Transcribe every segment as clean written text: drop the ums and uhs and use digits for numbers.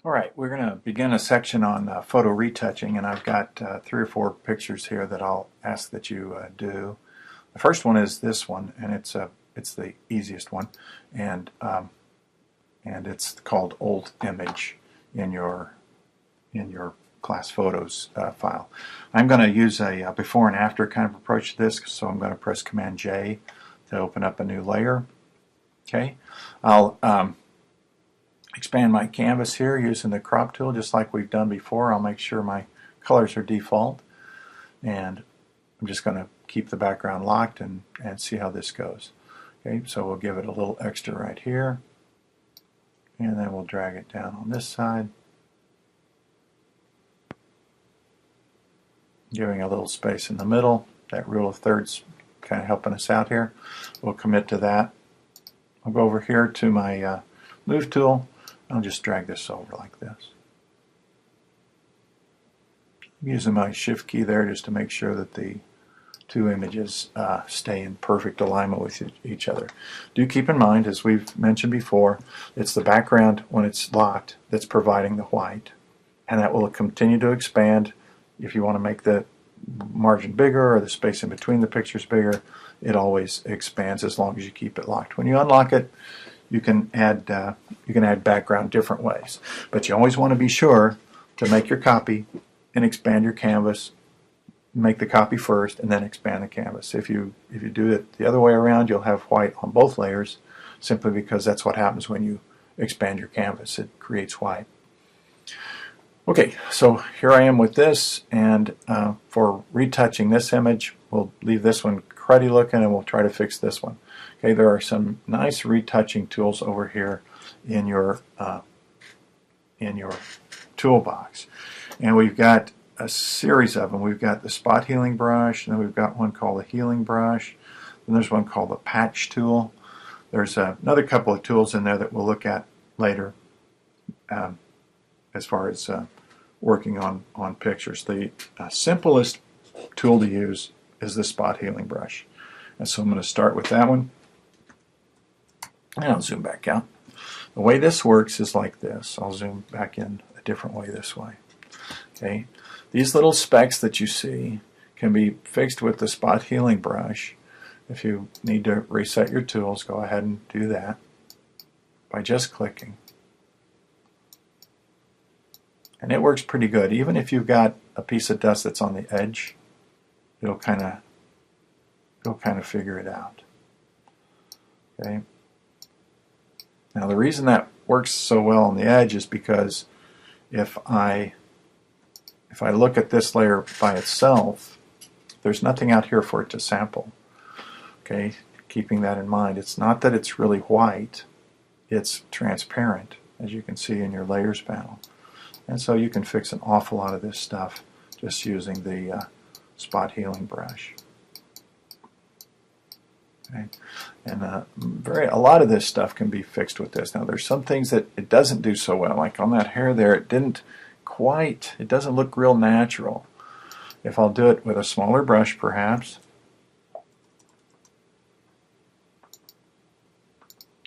All right, we're going to begin a section on photo retouching, and I've got 3 or 4 pictures here that I'll ask that you do. The first one is this one, and it's the easiest one, and it's called Old Image in your class photos file. I'm going to use a before and after kind of approach to this, so I'm going to press Command J to open up a new layer. Okay, I'll expand my canvas here using the crop tool just like we've done before. I'll make sure my colors are default, and I'm just going to keep the background locked and see how this goes. Okay, so we'll give it a little extra right here, and then we'll drag it down on this side, giving a little space in the middle. That rule of thirds kind of helping us out here. We'll commit to that. I'll go over here to my move tool. I'll just drag this over like this. I'm using my shift key there just to make sure that the two images stay in perfect alignment with each other. Do keep in mind, as we've mentioned before, it's the background when it's locked that's providing the white, and that will continue to expand. If you want to make the margin bigger or the space in between the pictures bigger, it always expands as long as you keep it locked. When you unlock it, you can add background different ways, but you always want to be sure to make your copy and expand your canvas. Make the copy first and then expand the canvas. If you do it the other way around, you'll have white on both layers, simply because that's what happens when you expand your canvas. It creates white. Okay, so here I am with this, and for retouching this image, we'll leave this one cruddy looking and we'll try to fix this one. Okay, there are some nice retouching tools over here in your toolbox, and we've got a series of them. We've got the spot healing brush, and then we've got one called the healing brush, and there's one called the patch tool. There's another couple of tools in there that we'll look at later as far as working on pictures. The simplest tool to use is the spot healing brush, and so I'm going to start with that one. And I'll zoom back out. The way this works is like this. I'll zoom back in a different way this way. Okay, these little specks that you see can be fixed with the spot healing brush. If you need to reset your tools, go ahead and do that by just clicking. And it works pretty good. Even if you've got a piece of dust that's on the edge, it'll kind of figure it out. Okay. Now the reason that works so well on the edge is because if I look at this layer by itself, there's nothing out here for it to sample. Okay, keeping that in mind. It's not that it's really white, it's transparent, as you can see in your layers panel. And so you can fix an awful lot of this stuff just using the spot healing brush. Okay. And a lot of this stuff can be fixed with this. Now there's some things that it doesn't do so well, like on that hair there, it doesn't look real natural. If I'll do it with a smaller brush perhaps,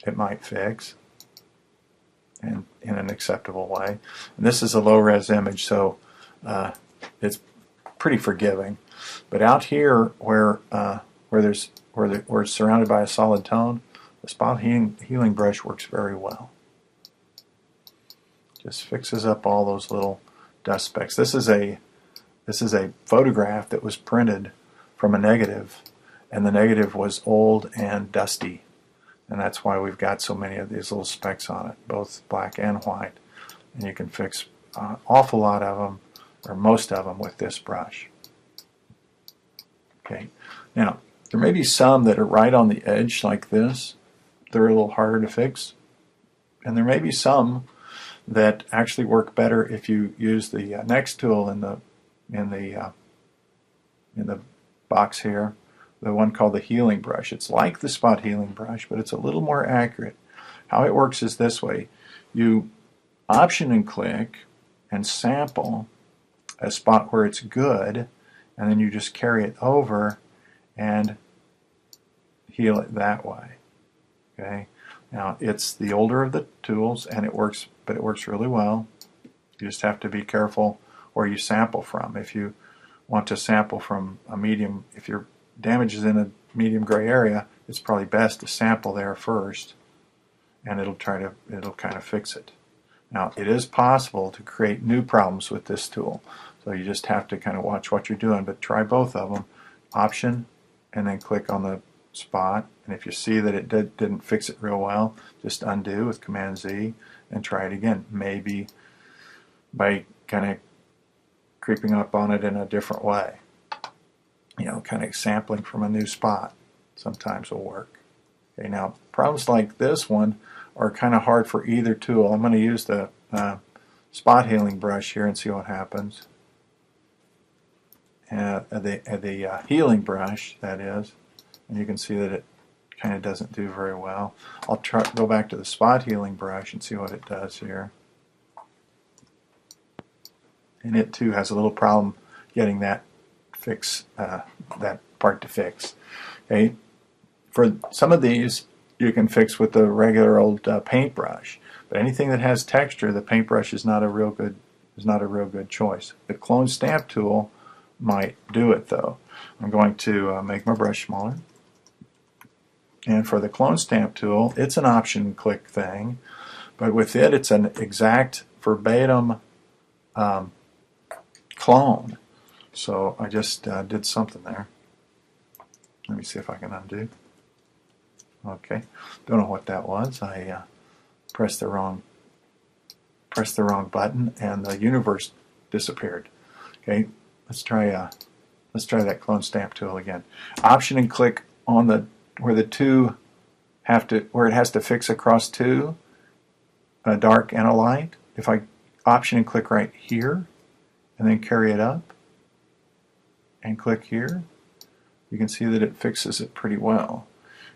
it might fix and in an acceptable way. And this is a low-res image, so it's pretty forgiving. But out here where it's surrounded by a solid tone, the spot healing brush works very well. Just fixes up all those little dust specks. This is a photograph that was printed from a negative, and the negative was old and dusty, and that's why we've got so many of these little specks on it, both black and white. And you can fix an awful lot of them, or most of them, with this brush. Okay, now there may be some that are right on the edge like this. They're a little harder to fix, and there may be some that actually work better if you use the next tool in the box here, the one called the healing brush. It's like the spot healing brush, but it's a little more accurate. How it works is this way. You option and click and sample a spot where it's good, and then you just carry it over and heal it that way. Okay, Now, it's the older of the tools, and it works, but it works really well. You just have to be careful where you sample from. If you want to sample from a medium, if your damage is in a medium gray area, it's probably best to sample there first, and it'll kind of fix it. Now, it is possible to create new problems with this tool, so you just have to kind of watch what you're doing, but try both of them. Option, and then click on the spot, and if you see that it didn't fix it real well, just undo with Command Z and try it again. Maybe by kind of creeping up on it in a different way. You know, kind of sampling from a new spot sometimes will work. Okay, now problems like this one are kind of hard for either tool. I'm going to use the spot healing brush here and see what happens. The healing brush, that is, and you can see that it kind of doesn't do very well. I'll go back to the spot healing brush and see what it does here. And it too has a little problem getting that that part to fix. Okay, for some of these you can fix with the regular old paintbrush, but anything that has texture, the paintbrush is not a real good choice. The clone stamp tool might do it though. I'm going to make my brush smaller, and for the clone stamp tool, it's an option click thing, but with it, it's an exact verbatim clone. So I just did something there. Let me see if I can undo. Okay, don't know what that was. I pressed the wrong button, and the universe disappeared. Okay, let's try that clone stamp tool again. Option and click on where it has to fix across two, a dark and a light. If I option and click right here, and then carry it up, and click here, you can see that it fixes it pretty well.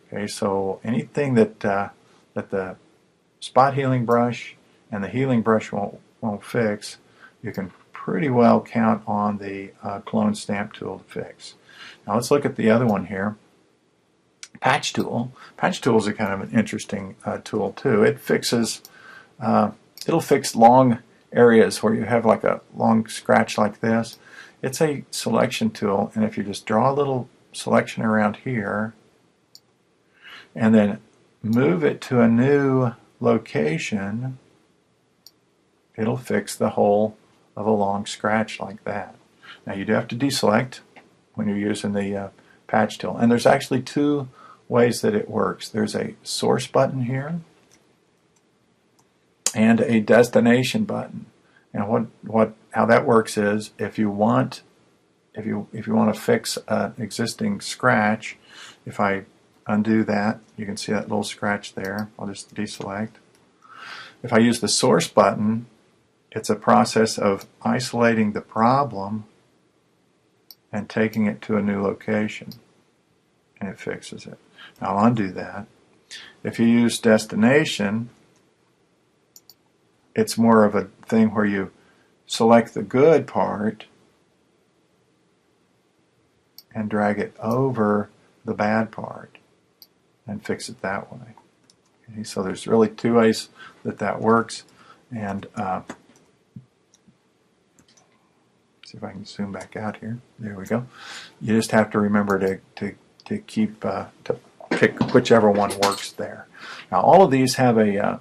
Okay, so anything that the spot healing brush and the healing brush won't fix, you can pretty well count on the clone stamp tool to fix. Now let's look at the other one here. Patch tool. Patch tool is a kind of an interesting tool too. It fixes, it'll fix long areas where you have like a long scratch like this. It's a selection tool, and if you just draw a little selection around here and then move it to a new location, it'll fix the whole of a long scratch like that. Now you do have to deselect when you're using the patch tool, and there's actually two ways that it works. There's a source button here and a destination button. And how that works is if you want to fix an existing scratch, if I undo that, you can see that little scratch there. I'll just deselect. If I use the source button, it's a process of isolating the problem and taking it to a new location, and it fixes it. Now I'll undo that. If you use destination, it's more of a thing where you select the good part and drag it over the bad part and fix it that way. Okay, so there's really two ways that works, and see if I can zoom back out here. There we go. You just have to remember to pick whichever one works there. Now all of these have a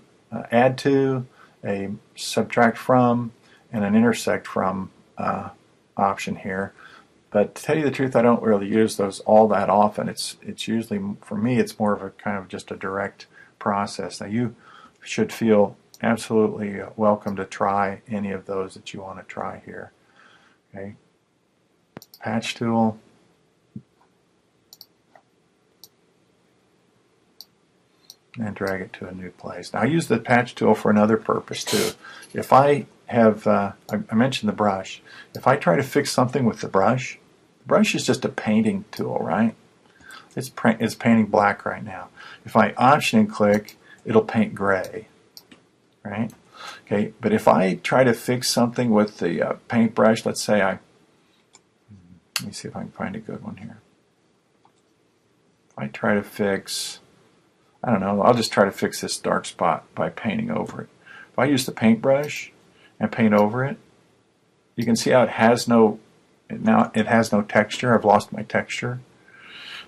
add to, a subtract from, and an intersect from option here. But to tell you the truth, I don't really use those all that often. It's usually, for me, it's more of a kind of just a direct process. Now you should feel absolutely welcome to try any of those that you want to try here. Okay, patch tool. And drag it to a new place. Now I use the patch tool for another purpose too. If I have, I mentioned the brush. If I try to fix something with the brush is just a painting tool, right? It's painting black right now. If I option and click, it'll paint gray, right? Okay, but if I try to fix something with the paintbrush, let's say let me see if I can find a good one here. If I try to fix I don't know, I'll just try to fix this dark spot by painting over it. If I use the paintbrush and paint over it, you can see how it has no texture. I've lost my texture.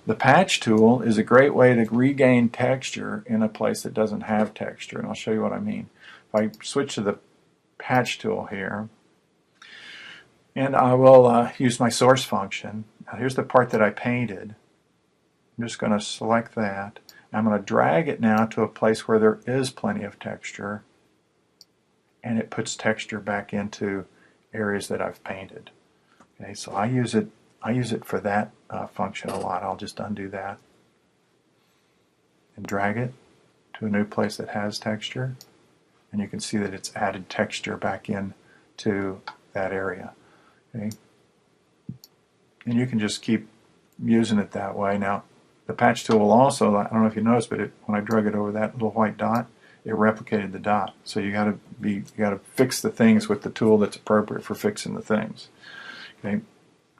The patch tool is a great way to regain texture in a place that doesn't have texture, and I'll show you what I mean. If I switch to the patch tool here, and I will use my source function. Now here's the part that I painted. I'm just going to select that. I'm going to drag it now to a place where there is plenty of texture, and it puts texture back into areas that I've painted. Okay, so I use it for that function a lot. I'll just undo that and drag it to a new place that has texture, and you can see that it's added texture back in to that area. Okay, and you can just keep using it that way. Now, the patch tool will also, I don't know if you noticed, but when I drug it over that little white dot, it replicated the dot. So you got to fix the things with the tool that's appropriate for fixing the things. Okay,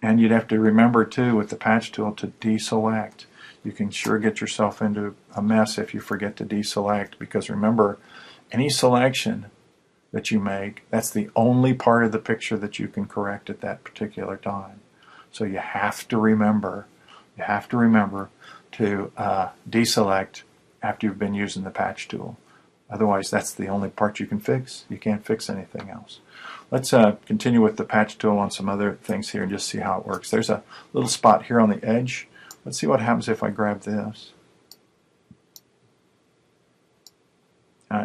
and you'd have to remember too with the patch tool to deselect. You can sure get yourself into a mess if you forget to deselect, because remember, any selection that you make, that's the only part of the picture that you can correct at that particular time. So you have to remember to deselect after you've been using the patch tool. Otherwise, that's the only part you can fix. You can't fix anything else. Let's continue with the patch tool on some other things here and just see how it works. There's a little spot here on the edge. Let's see what happens if I grab this.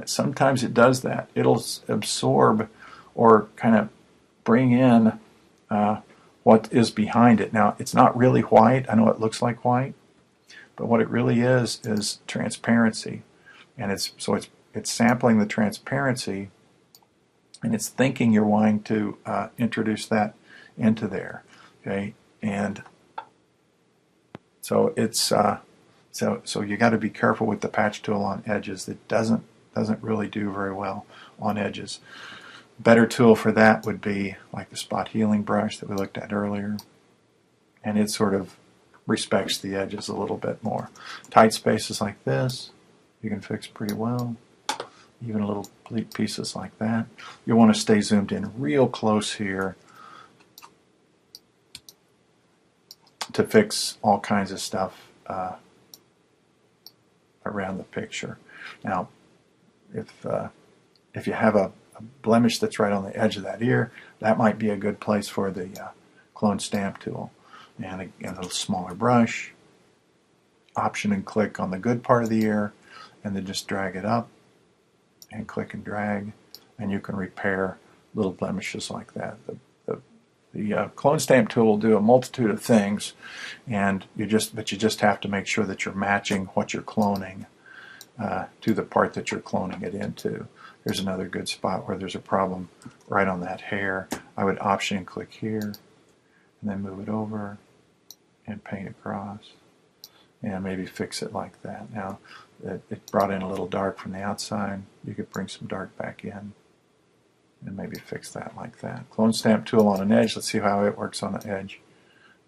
Sometimes it does that. It'll absorb or kind of bring in what is behind it. Now, it's not really white. I know it looks like white, but what it really is transparency. And it's sampling the transparency, and it's thinking you're wanting to introduce that into there. Okay, and so it's so you got to be careful with the patch tool on edges. It doesn't really do very well on edges. Better tool for that would be like the spot healing brush that we looked at earlier, and it sort of respects the edges a little bit more. Tight spaces like this you can fix pretty well. Even little pieces like that. You want to stay zoomed in real close here to fix all kinds of stuff around the picture. Now, if you have a blemish that's right on the edge of that ear, that might be a good place for the clone stamp tool. And again, a little smaller brush, option and click on the good part of the ear, and then just drag it up and click and drag, and you can repair little blemishes like that. The clone stamp tool will do a multitude of things, and you just have to make sure that you're matching what you're cloning to the part that you're cloning it into. There's another good spot where there's a problem right on that hair. I would option and click here, and then move it over and paint across, and maybe fix it like that. Now, it brought in a little dark from the outside. You could bring some dark back in and maybe fix that like that. Clone stamp tool on an edge. Let's see how it works on the edge.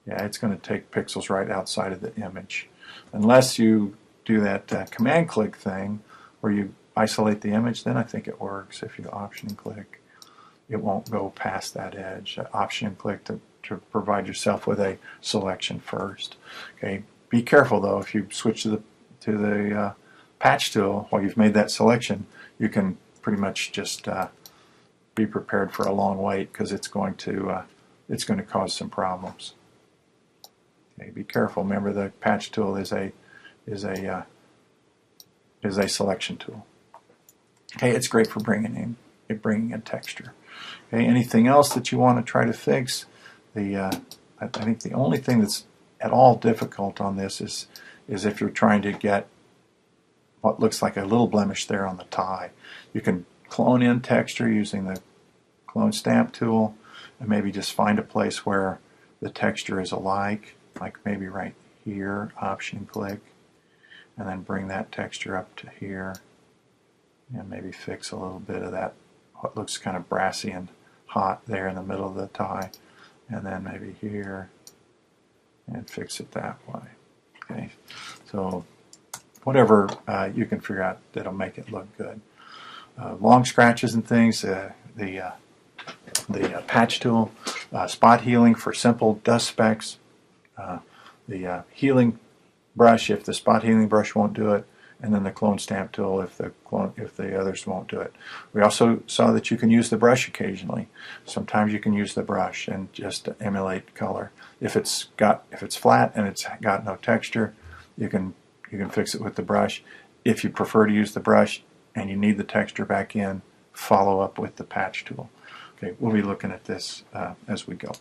Yeah, it's going to take pixels right outside of the image. Unless you do that command click thing where you isolate the image, then I think it works. If you option and click, it won't go past that edge. Option and click to provide yourself with a selection first. Okay, be careful though. If you switch to the patch tool while you've made that selection, you can pretty much just be prepared for a long wait, because it's going to cause some problems. Okay, be careful. Remember, the patch tool is a selection tool. Okay, it's great for bringing in texture. Okay, anything else that you want to try to fix? I think the only thing that's at all difficult on this is if you're trying to get what looks like a little blemish there on the tie. You can clone in texture using the clone stamp tool, and maybe just find a place where the texture is alike, like maybe right here, option click, and then bring that texture up to here, and maybe fix a little bit of that, what looks kind of brassy and hot there in the middle of the tie, and then maybe here, and fix it that way. Okay, so whatever you can figure out that'll make it look good. Long scratches and things, the patch tool, spot healing for simple dust specks, the healing brush if the spot healing brush won't do it, and then the clone stamp tool if the others won't do it. We also saw that you can use the brush occasionally. Sometimes you can use the brush and just emulate color. If it's flat and it's got no texture, you can fix it with the brush. If you prefer to use the brush and you need the texture back in, follow up with the patch tool. Okay, we'll be looking at this as we go.